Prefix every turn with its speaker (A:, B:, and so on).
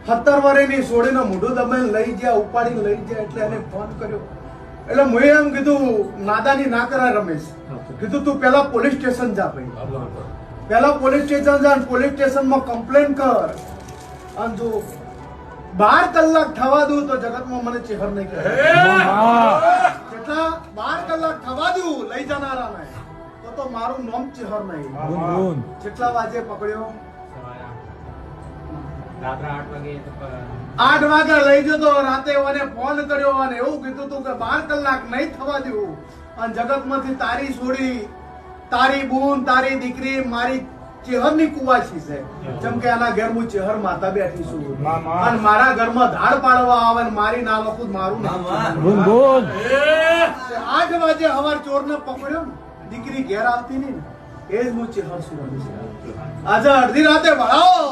A: 17 વર્ષની છોડીને મોઢું દબાઈને લઈ ગયા, ઉપાડીને લઈ ગયા. એટલે એને ફોન કર્યો. એટલે મેં એમ કીધું, નાદાની ના કરાય રમેશ. કીધું તું પેલા પોલીસ સ્ટેશન જા ભાઈ, પેલા પોલીસ સ્ટેશન જા, પોલીસ સ્ટેશનમાં કમ્પ્લેન કર. અને જો 12 કલાક થવા દઉં તો જગતમાં મને ચેહર નહીં કરે. કેટલા 12 કલાક થવા દઉં લઈ જનારાને તો મારું નામ ચેહર નહીં. કેટલા વાગે પકડ્યો? 8 વાગે લઈ જતો. રાતે મને ફોન કર્યો અને એવું કીધું તું કે 12 કલાક નહીં થવા દેવું. અને જગતમાંથી તારી છોડી, તારી બૂન, તારી દીકરી મારી ચેહરની કુવાસી છે. જેમ કે આના ઘેર હું ચેહર માતા બેઠી છું અને મારા ઘરમાં ધાડ પાડવા આવે ને મારી નામ ખુદ મારું નામ. 8 વાગે હવાર ચોરને પકડ્યો ને, દીકરી ઘેર આવતી નહીં ને, એ જ હું ચેહર છું. આજે અડધી રાતે ભણાવો.